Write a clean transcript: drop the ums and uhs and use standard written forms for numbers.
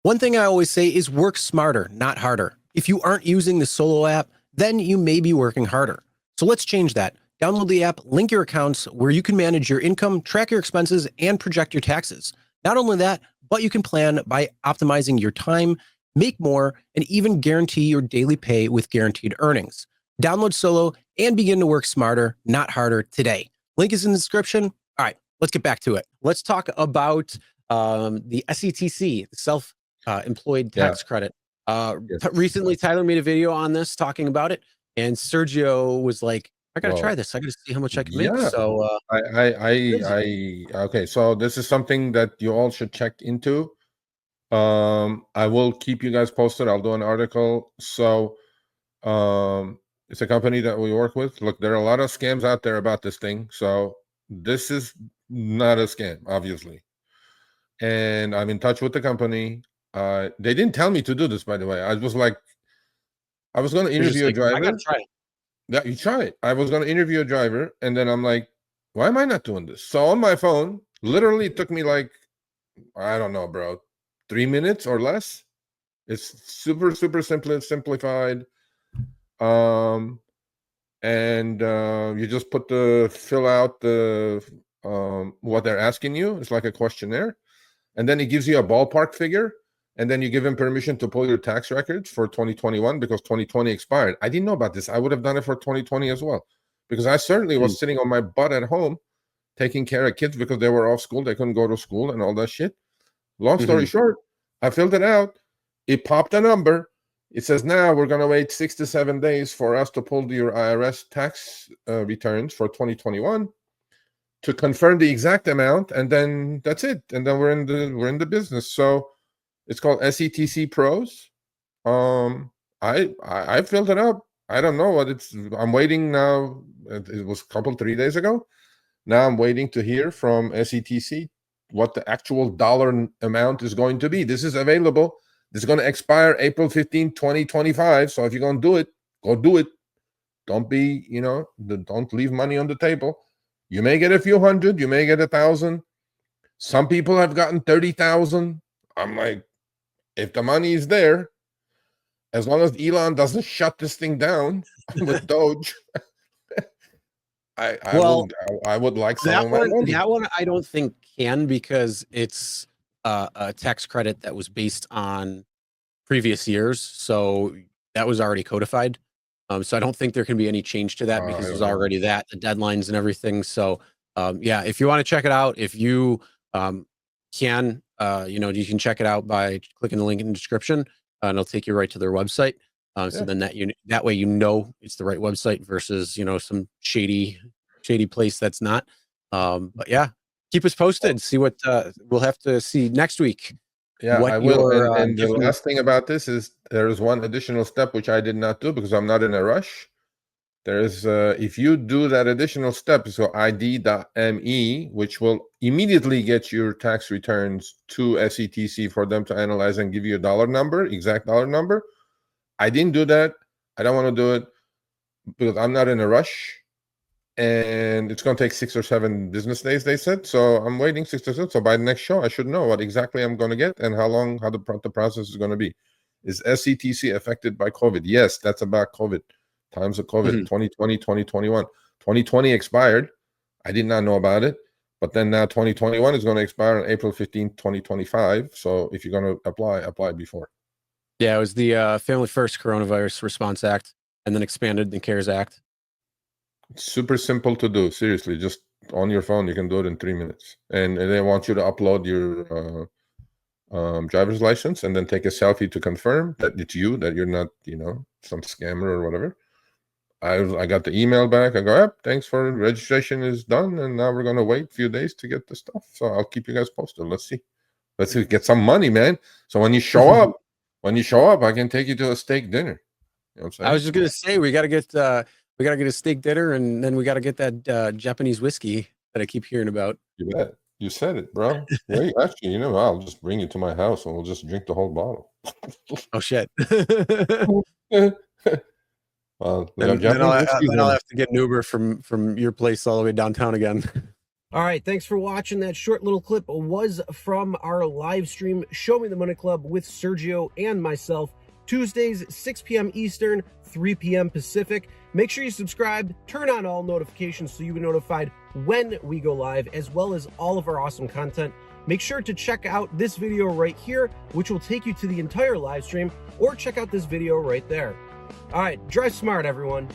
One thing I always say is work smarter, not harder. If you aren't using the Solo app, then you may be working harder. So let's change that. Download the app, link your accounts where you can manage your income, track your expenses, and project your taxes. Not only that, but you can plan by optimizing your time, make more, and even guarantee your daily pay with guaranteed earnings. Download Solo and begin to work smarter, not harder today. Link is in the description. All right, let's get back to it. Let's talk about the SETC, the self-employed tax credit. Recently, Tyler made a video on this talking about it, and Sergio was like, I gotta try this. I gotta see how much I can make. So okay, so this is something that you all should check into. I will keep you guys posted. I'll do an article. So it's a company that we work with. Look, there are a lot of scams out there about this thing. So this is not a scam, obviously. And I'm in touch with the company. They didn't tell me to do this, by the way. I was like, I was going to interview a driver. I gotta try it. Yeah, you try it. I was going to interview a driver, and then I'm like, why am I not doing this? So on my phone, literally it took me like, I don't know, bro, 3 minutes or less. It's super simplified. And you just fill out the what they're asking you. It's like a questionnaire, and then it gives you a ballpark figure. And then you give him permission to pull your tax records for 2021 because 2020 expired. I didn't know about this. I would have done it for 2020 as well, because I certainly was sitting on my butt at home taking care of kids because they were off school. They couldn't go to school and all that shit. Long story short, I filled it out. It popped a number. It says, now we're going to wait 6 to 7 days for us to pull your IRS tax returns for 2021 to confirm the exact amount. And then that's it. And then we're in the business. So it's called SETC Pros. I filled it up. I don't know what it's. I'm waiting now. It was a 3 days ago. Now I'm waiting to hear from SETC what the actual dollar amount is going to be. This is available. This is going to expire April 15, 2025. So if you're going to do it, go do it. Don't be, don't leave money on the table. You may get a few hundred. You may get 1,000. Some people have gotten 30,000. I'm like, if the money is there, as long as Elon doesn't shut this thing down with Doge, I would like some of my money. That one I don't think can, because it's a tax credit that was based on previous years, so that was already codified. So I don't think there can be any change to that because there's already the deadlines and everything. So yeah, if you want to check it out, if you can, you can check it out by clicking the link in the description, and it'll take you right to their website. So then that way it's the right website versus some shady place that's not. But yeah, keep us posted. See what we'll have to see next week. Yeah, I will. And the last thing about this is there is one additional step which I did not do because I'm not in a rush. There is, if you do that additional step, so ID.me, which will immediately get your tax returns to SETC for them to analyze and give you a exact dollar number. I didn't do that. I don't want to do it because I'm not in a rush. And it's going to take 6 or 7 business days, they said. So I'm waiting 6 to 7. So by the next show, I should know what exactly I'm going to get and how the process is going to be. Is SETC affected by COVID? Yes, that's about COVID. Times of COVID, 2020, 2021. 2020 expired. I did not know about it. But then now 2021 is going to expire on April 15, 2025. So if you're going to apply before. Yeah, it was the Family First Coronavirus Response Act, and then expanded the CARES Act. It's super simple to do. Seriously, just on your phone, you can do it in 3 minutes. And they want you to upload your driver's license and then take a selfie to confirm that it's you, that you're not, some scammer or whatever. I got the email back. I go, yep, thanks for registration is done, and now we're gonna wait a few days to get the stuff. So I'll keep you guys posted. Let's see, get some money, man. So when you show up, I can take you to a steak dinner. You know what I'm saying? I was just gonna say we gotta get a steak dinner, and then we gotta get that Japanese whiskey that I keep hearing about. You bet. You said it, bro. Where you actually? I'll just bring you to my house and we'll just drink the whole bottle. Oh shit. Well, then I'll have to get an Uber from your place all the way downtown again. All right, thanks for watching. That short little clip was from our live stream, Show Me the Money Club with Sergio and myself, Tuesdays, 6 p.m. Eastern, 3 p.m. Pacific. Make sure you subscribe, turn on all notifications so you get notified when we go live, as well as all of our awesome content. Make sure to check out this video right here, which will take you to the entire live stream, or check out this video right there. All right, drive smart, everyone.